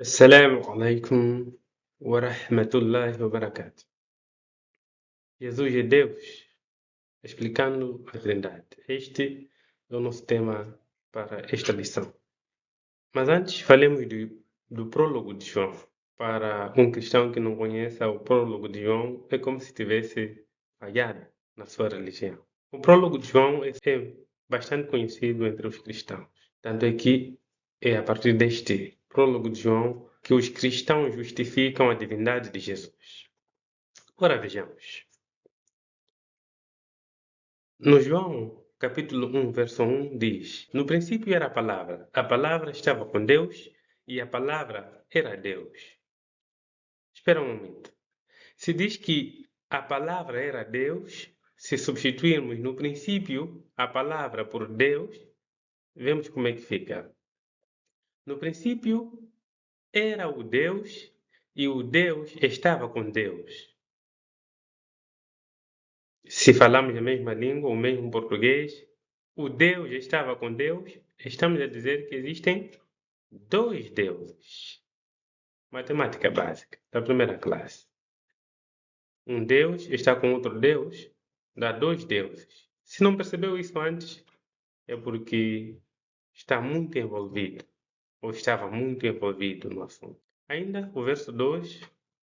السلام عليكم ورحمة الله وبركاته. Jesus é Deus, explicando a Trindade. Este é o nosso tema para esta lição. Mas antes, falemos do prólogo de João. Para um cristão que não conheça o prólogo de João, é como se tivesse falhado na sua religião. O prólogo de João é bastante conhecido entre os cristãos. Tanto é que é a partir deste prólogo de João que os cristãos justificam a divindade de Jesus. Ora, vejamos. No João, capítulo 1, verso 1, diz: No princípio era a palavra estava com Deus e a palavra era Deus. Espera um momento. Se diz que a palavra era Deus, se substituirmos no princípio a palavra por Deus, vemos como é que fica. No princípio era o Deus e o Deus estava com Deus. Se falamos a mesma língua, o mesmo português, o Deus estava com Deus, estamos a dizer que existem dois deuses. Matemática básica, da primeira classe. Um Deus está com outro Deus, dá dois deuses. Se não percebeu isso antes, é porque está muito envolvido, ou estava muito envolvido no assunto. Ainda o verso 2,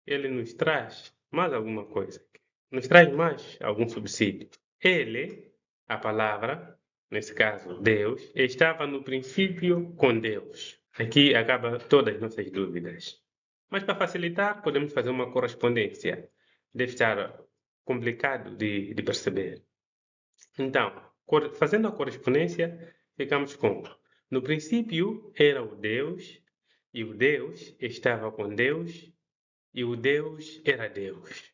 ele nos traz mais alguma coisa. Nos traz mais algum subsídio. Ele, a palavra, nesse caso Deus, estava no princípio com Deus. Aqui acaba todas as nossas dúvidas. Mas para facilitar, podemos fazer uma correspondência. Deve estar complicado de perceber. Então, fazendo a correspondência, ficamos com: no princípio era o Deus, e o Deus estava com Deus, e o Deus era Deus.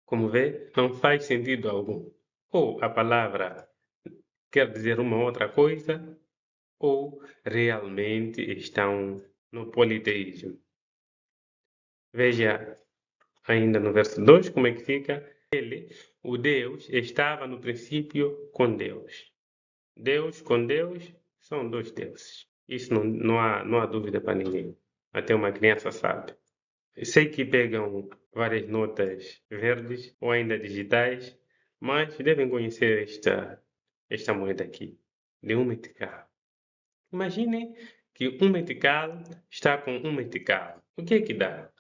Como vê, não faz sentido algum. Ou a palavra quer dizer uma outra coisa, ou realmente estão no politeísmo. Veja ainda no verso 2 como é que fica. Ele, o Deus, estava no princípio com Deus. Deus com Deus são dois deuses. Isso não há dúvida para ninguém. Até uma criança sabe. Eu sei que pegam várias notas verdes ou ainda digitais, mas devem conhecer esta moeda aqui, de um metical. Imaginem que um metical está com um metical. O que é que dá?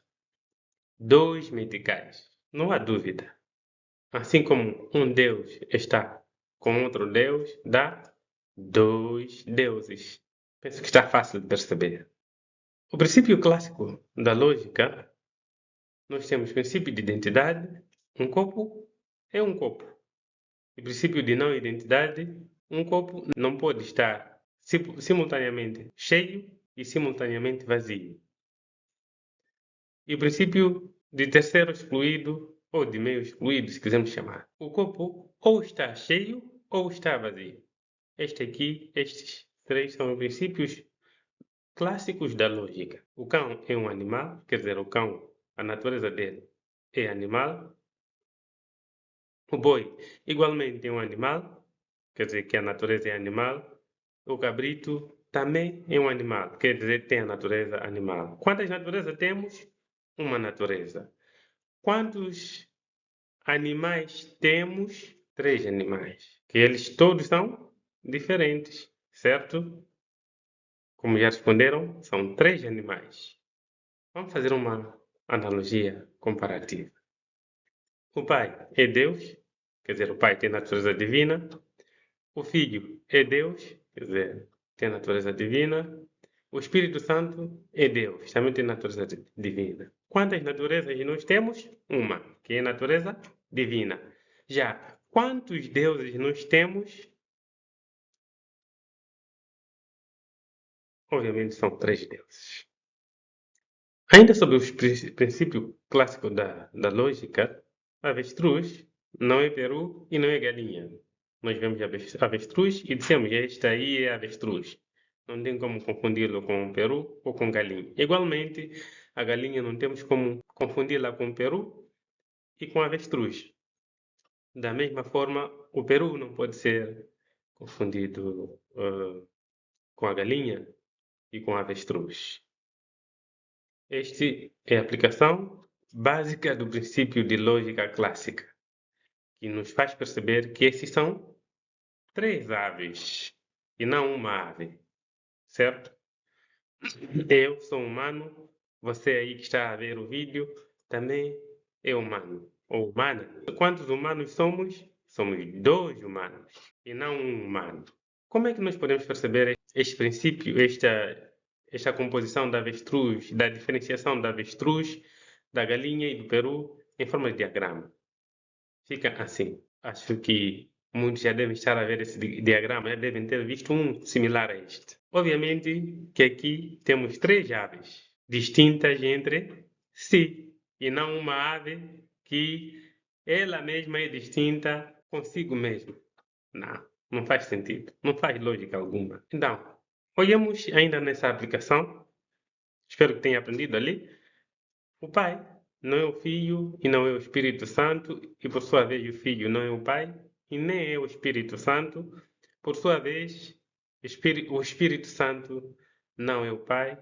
Dois meticais. Não há dúvida. Assim como um Deus está com outro Deus, dá dois deuses. Penso que está fácil de perceber. O princípio clássico da lógica, nós temos princípio de identidade, um copo é um copo. O princípio de não identidade, um copo não pode estar simultaneamente cheio e simultaneamente vazio. E o princípio de terceiro excluído, ou de meio excluído, se quisermos chamar. O copo ou está cheio ou está vazio. Estes três são os princípios clássicos da lógica. O cão é um animal, quer dizer, o cão, a natureza dele é animal. O boi, igualmente, é um animal, quer dizer que a natureza é animal. O cabrito também é um animal, quer dizer que tem a natureza animal. Quantas naturezas temos? Uma natureza. Quantos animais temos? Três animais, que eles todos são diferentes, certo? Como já responderam, são três animais. Vamos fazer uma analogia comparativa. O Pai é Deus, quer dizer, o Pai tem natureza divina. O Filho é Deus, quer dizer, tem natureza divina. O Espírito Santo é Deus, também tem natureza divina. Quantas naturezas nós temos? Uma, que é natureza divina. Já, quantos deuses nós temos? Obviamente são três deuses. Ainda sobre o princípio clássico da lógica, avestruz não é peru e não é galinha. Nós vemos avestruz e dizemos esta aí é avestruz. Não tem como confundi-lo com peru ou com galinha. Igualmente, a galinha não temos como confundi-la com peru e com avestruz. Da mesma forma, o peru não pode ser confundido com a galinha e com a avestruz. Esta é a aplicação básica do princípio de lógica clássica, que nos faz perceber que esses são 3 aves e não uma ave, certo? Eu sou humano, você aí que está a ver o vídeo também é humano ou humana. Quantos humanos somos? Somos 2 humanos e não um humano. Como é que nós podemos perceber este princípio, esta composição da avestruz, da diferenciação da avestruz, da galinha e do peru em forma de diagrama? Fica assim. Acho que muitos já devem estar a ver esse diagrama, já devem ter visto um similar a este. Obviamente que aqui temos 3 aves distintas entre si e não uma ave que ela mesma é distinta consigo mesma. Não faz sentido, não faz lógica alguma. Então, olhamos ainda nessa aplicação, espero que tenha aprendido ali. O Pai não é o Filho e não é o Espírito Santo, e por sua vez o Filho não é o Pai e nem é o Espírito Santo. Por sua vez, o Espírito Santo não é o Pai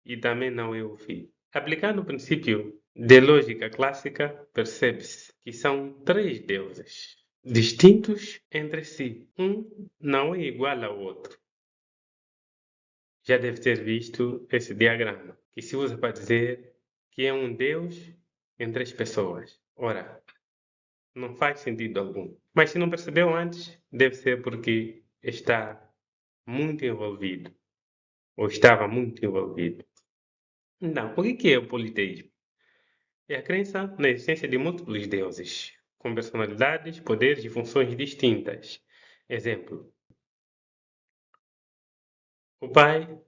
e também não é o Filho. Aplicando o princípio de lógica clássica, percebe-se que são 3 deuses distintos entre si. Um não é igual ao outro. Já deve ter visto esse diagrama, que se usa para dizer que é um Deus em 3 pessoas. Ora, não faz sentido algum. Mas se não percebeu antes, deve ser porque está muito envolvido, ou estava muito envolvido. Então, o que é o politeísmo? É a crença na existência de múltiplos deuses, com personalidades, poderes e funções distintas. Exemplo: o Pai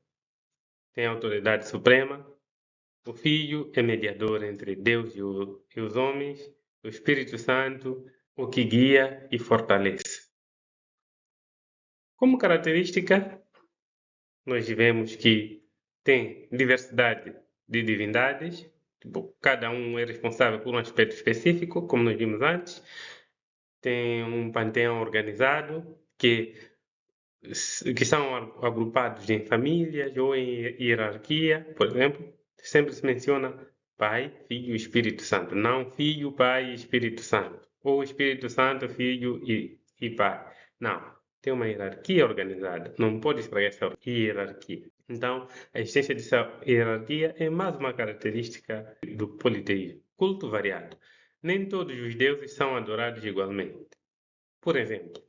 tem a autoridade suprema, o Filho é mediador entre Deus e os homens, o Espírito Santo, o que guia e fortalece. Como característica, nós vemos que tem diversidade de divindades, tipo, cada um é responsável por um aspecto específico, como nós vimos antes. Tem um panteão organizado que são agrupados em famílias ou em hierarquia, por exemplo. Sempre se menciona Pai, Filho e Espírito Santo, não Filho, Pai e Espírito Santo, ou Espírito Santo, Filho e Pai. Não, tem uma hierarquia organizada, não pode estragar essa hierarquia. Então, a existência dessa hierarquia é mais uma característica do politeísmo. Culto variado. Nem todos os deuses são adorados igualmente. Por exemplo,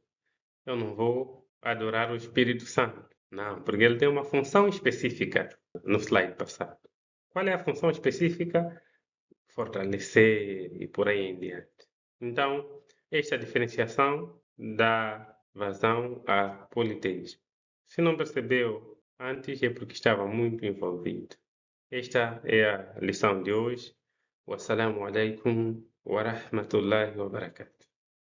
eu não vou adorar o Espírito Santo. Não, porque ele tem uma função específica no slide passado. Qual é a função específica? Fortalecer e por aí em diante. Então, esta diferenciação dá vazão a politeísmo. Se não percebeu antes, é porque estava muito envolvido. Esta é a lição de hoje. Wassalamu alaikum wa rahmatullahi wa barakatuh.